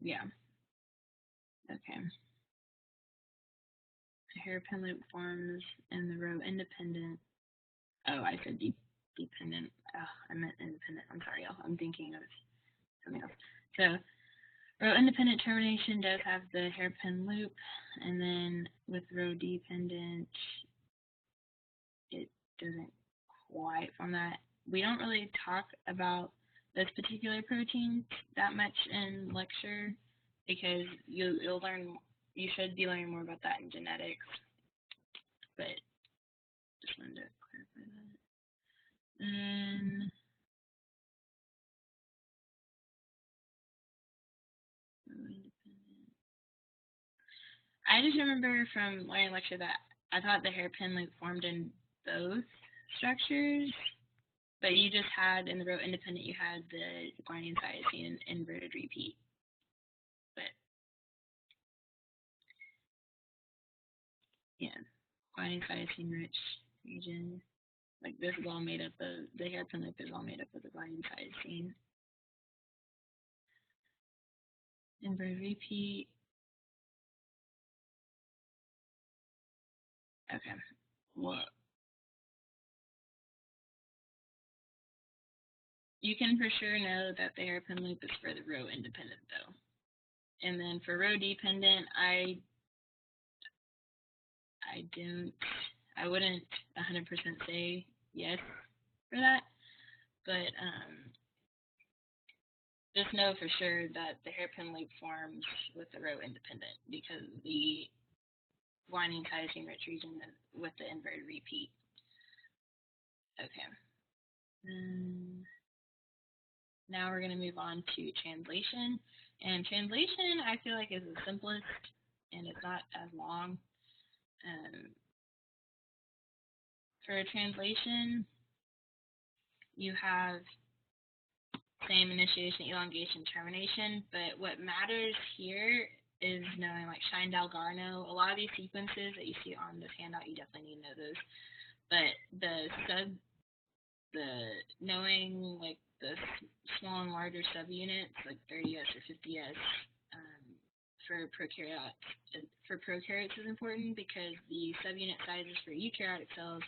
Yeah. Okay. The hairpin loop forms in the row independent. Oh, I said dependent. Oh, I meant independent. I'm sorry, y'all. I'm thinking of something else. So, row independent termination does have the hairpin loop, and then with row dependent, it doesn't quite form that. We don't really talk about this particular protein that much in lecture, because you'll learn. You should be learning more about that in genetics, but just wanted to clarify that. And I just remember from learning lecture that I thought the hairpin loop formed in both structures, but you just had in the row independent, you had the guanine cytosine inverted repeat. But yeah, guanine cytosine rich region. Like, this is all made up of, the hairpin loop is all made up of the guanine cytosine. Inverted repeat. Okay. Well, you can for sure know that the hairpin loop is for the row independent though. And then for row dependent, I wouldn't 100% say yes for that, but just know for sure that the hairpin loop forms with the row independent, because the guanine cytosine rich region is with the inverted repeat. Okay. Now we're going to move on to translation. And translation, I feel like, is the simplest, and it's not as long. For a translation, you have same initiation, elongation, termination, but what matters here is knowing like Shine-Dalgarno. A lot of these sequences that you see on this handout, you definitely need to know those. But knowing like the small and larger subunits, like 30S or 50S, for prokaryotes is important because the subunit sizes for eukaryotic cells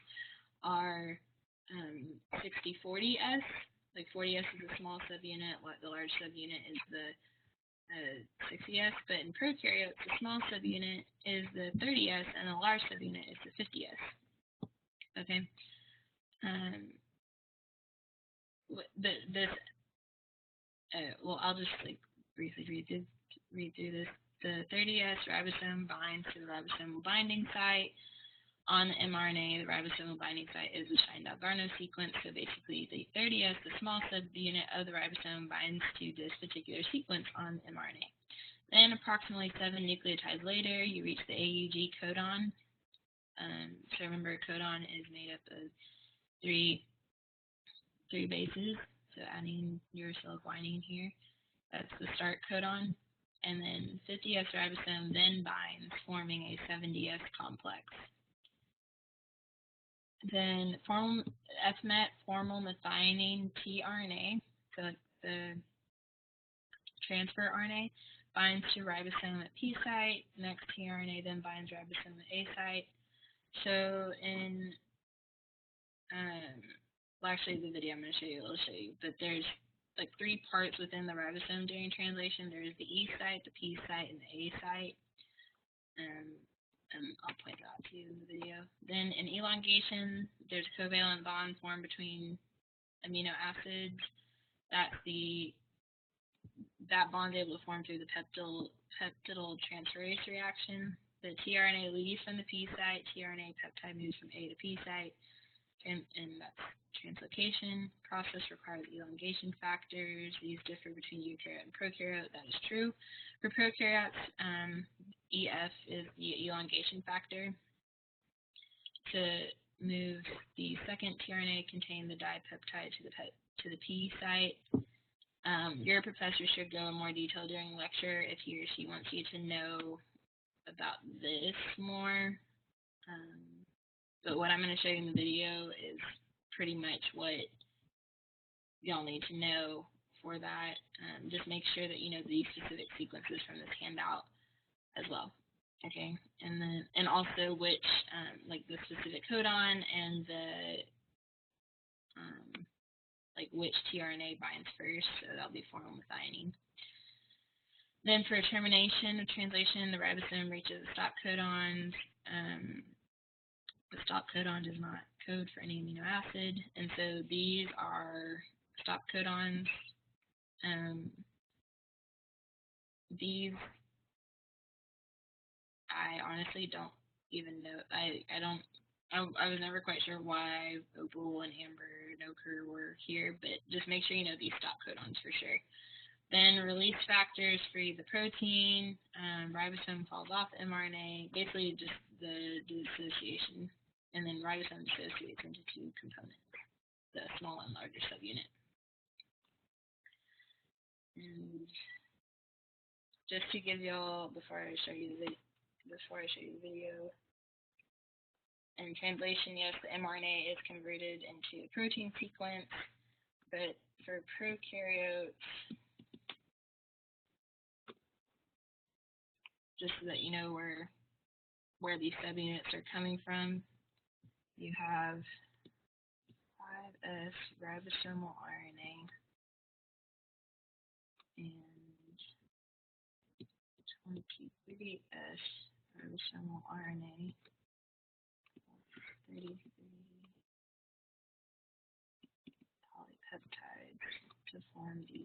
are 60-40S. Like 40S is the small subunit, the large subunit is the 60S, but in prokaryotes, the small subunit is the 30S and the large subunit is the 50S. Okay. Well, I'll just like briefly read through this. The 30S ribosome binds to the ribosomal binding site. On the mRNA, the ribosomal binding site is the Shine-Dalgarno sequence. So basically, the 30S, the small subunit of the ribosome, binds to this particular sequence on the mRNA. Then, approximately 7 nucleotides later, you reach the AUG codon. So remember, a codon is made up of three bases. So adding uracil guanine here, that's the start codon. And then 50S ribosome then binds, forming a 70S complex. Then FMET, formal methionine tRNA, so like the transfer RNA, binds to ribosome at P site. Next tRNA then binds ribosome at A site. So in well, actually the video I'm going to show you, it'll show you, but there's like 3 parts within the ribosome during translation. There is the E site, the P site, and the A site. And I'll point that out to you in the video. Then in elongation, there's a covalent bond formed between amino acids. That bond is able to form through the peptidyl transferase reaction. The tRNA leaves from the P site. tRNA peptide moves from A to P site, and that's translocation. Process requires elongation factors. These differ between eukaryote and prokaryote. That is true. For prokaryotes, EF is the elongation factor. To move the second tRNA contain the dipeptide to the P site. Your professor should go in more detail during lecture if he or she wants you to know about this more. But what I'm going to show you in the video is pretty much what y'all need to know for that. Just make sure that you know these specific sequences from this handout as well. Okay, and also which like the specific codon and the like which tRNA binds first, so that'll be formal methionine. Then for termination of translation, the ribosome reaches the stop codons. The stop codon does not code for any amino acid, and so these are stop codons. These I honestly don't even know. I was never quite sure why Opal and Amber and Ochre were here, but just make sure you know these stop codons for sure. Then release factors free the protein, ribosome falls off the mRNA, basically just the dissociation, and then ribosome dissociates into 2 components, the small and larger subunit. And just to give y'all, before I show you the video, in translation, yes, the mRNA is converted into a protein sequence, but for prokaryotes, just so that you know where these subunits are coming from, you have 5S ribosomal RNA and 23S ribosomal RNA. 33 polypeptides to form the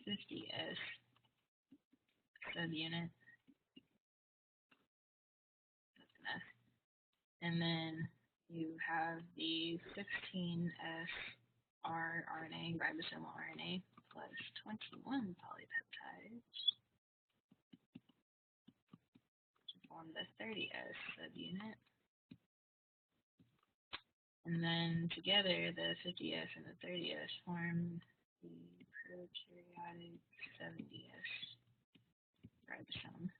50S subunit. That's an S. And then you have the 16S rRNA, ribosomal RNA, plus 21 polypeptides to form the 30S subunit. And then together, the 50S and the 30S form the prokaryotic 70S ribosome.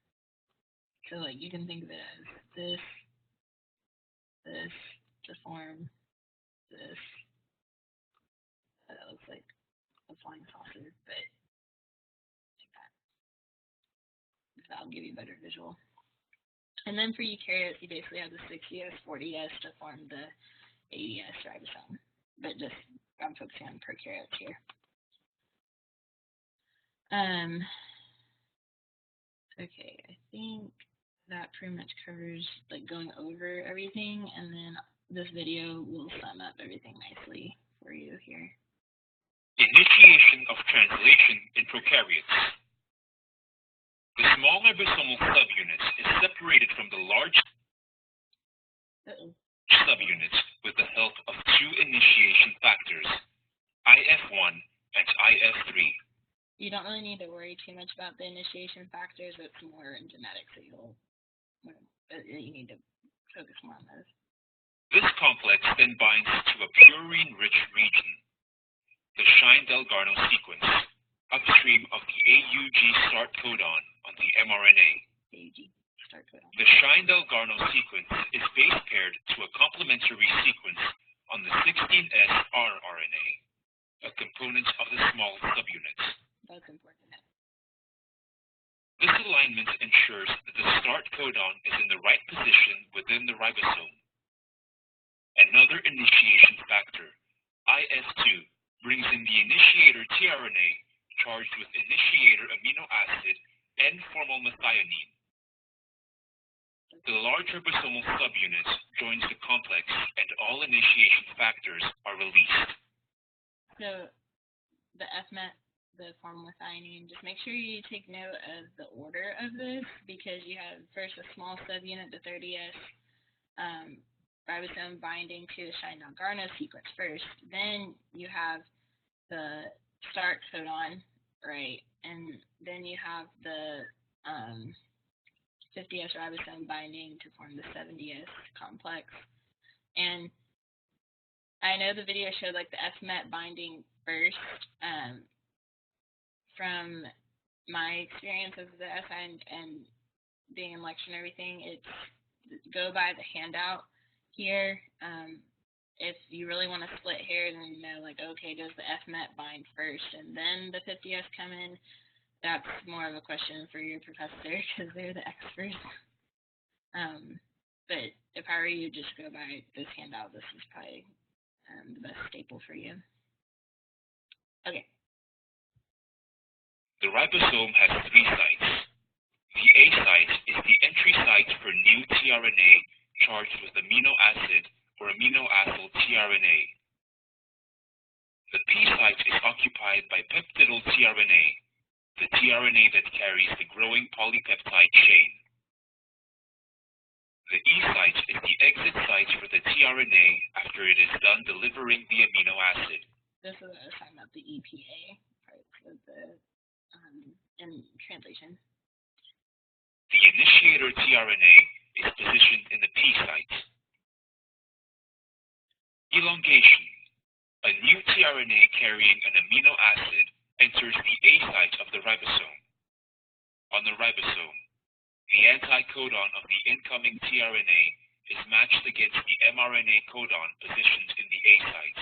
So, like, you can think of it as this to form this. That looks like a flying saucer, but like that. That'll give you a better visual. And then for eukaryotes, you basically have the 60S, 40S to form the 80S ribosome. But just, I'm focusing on prokaryotes here. Okay, I think that pretty much covers like going over everything, and then this video will sum up everything nicely for you here. Initiation of translation in prokaryotes. The small ribosomal subunits is separated from the large subunits with the help of two initiation factors, IF1 and IF3. You don't really need to worry too much about the initiation factors. It's more in genetics that you need to focus more on those. This complex then binds to a purine-rich region, the Shine-Delgarno sequence, upstream of the AUG start codon on the mRNA. AUG start codon. The Shine-Delgarno sequence is base paired to a complementary sequence on the 16S rRNA, a component of the small subunits. That's important to know. This alignment ensures that the start codon is in the right position within the ribosome. Another initiation factor, IS2, brings in the initiator tRNA charged with initiator amino acid N-formylmethionine. The large ribosomal subunit joins the complex and all initiation factors are released. So the FMET, the formylmethionine, just make sure you take note of the order of this, because you have first a small subunit, the 30S ribosome binding to the Shine-Delgarno sequence first. Then you have the start codon, right? And then you have the 50S ribosome binding to form the 70S complex. And I know the video showed like the FMET binding first. From my experience of the SI and being in lecture and everything, it's go by the handout here. If you really want to split hairs and you know, like, okay, does the FMET bind first and then the 50S come in? That's more of a question for your professor because they're the experts. But if I were you, just go by this handout. This is probably the best staple for you. Okay. The ribosome has three sites. The A site is the entry site for new tRNA charged with amino acid or amino-acyl tRNA. The P site is occupied by peptidyl tRNA, the tRNA that carries the growing polypeptide chain. The E site is the exit site for the tRNA after it is done delivering the amino acid. This is what I was talking about, the EPA parts of the in translation. The initiator tRNA is positioned in the P site. Elongation. A new tRNA carrying an amino acid enters the A site of the ribosome. On the ribosome, the anticodon of the incoming tRNA is matched against the mRNA codon positioned in the A site.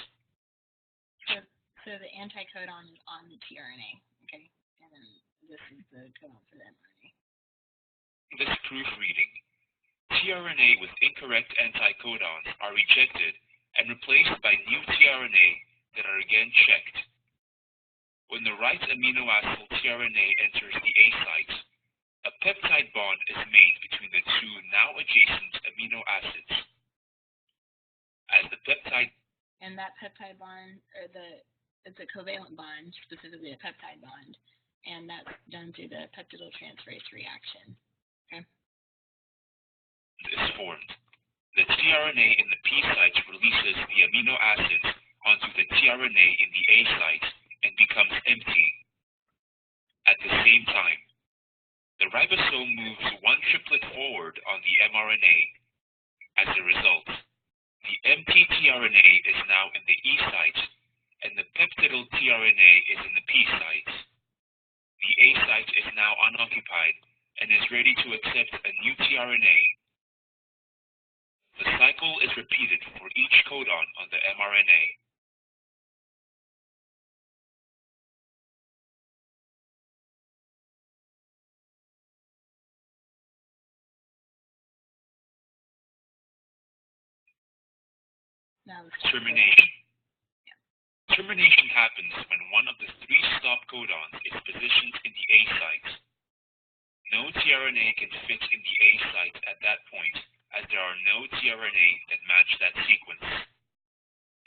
So the anticodon is on the tRNA, okay? And then this is the codon for the mRNA. This proofreading. tRNA with incorrect anticodons are rejected and replaced by new tRNA that are again checked. When the right amino-acyl tRNA enters the A site, a peptide bond is made between the two now adjacent amino acids. As the peptide... And that peptide bond, or it's a covalent bond, specifically a peptide bond, and that's done through the peptidyl transferase reaction. Okay? is formed. The tRNA in the P sites releases the amino acids onto the tRNA in the A site and becomes empty. At the same time, the ribosome moves one triplet forward on the mRNA. As a result, the empty tRNA is now in the E site, and the peptidyl tRNA is in the P site. The A site is now unoccupied and is ready to accept a new tRNA. The cycle is repeated for each codon on the mRNA. Termination. Termination happens when one of the three stop codons is positioned in the A site. No tRNA can fit in the A site at that point, as there are no tRNA that match that sequence.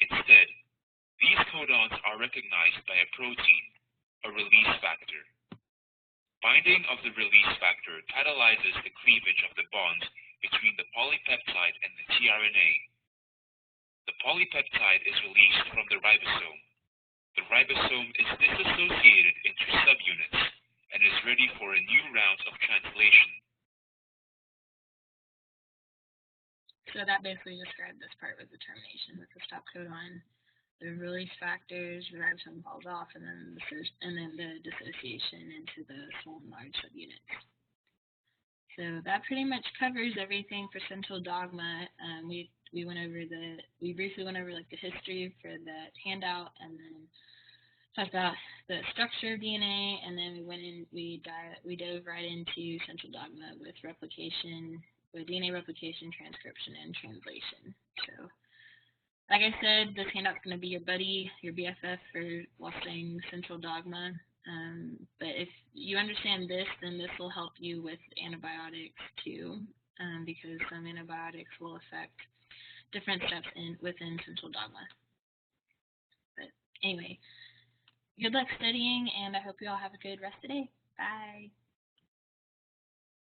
Instead, these codons are recognized by a protein, a release factor. Binding of the release factor catalyzes the cleavage of the bonds between the polypeptide and the tRNA. The polypeptide is released from the ribosome. The ribosome is disassociated into subunits and is ready for a new round of translation. So that basically described this part with the termination, with the stop codon, the release factors, the ribosome falls off, and then the dissociation into the small and large subunits. So that pretty much covers everything for central dogma. We briefly went over like the history for the handout, and then talked about the structure of DNA, and then we dove right into central dogma with replication, with DNA replication, transcription, and translation. So, like I said, this handout's going to be your buddy, your BFF for while studying central dogma. But if you understand this, then this will help you with antibiotics too, because some antibiotics will affect different steps within central dogma. But anyway, good luck studying, and I hope you all have a good rest of the day. Bye.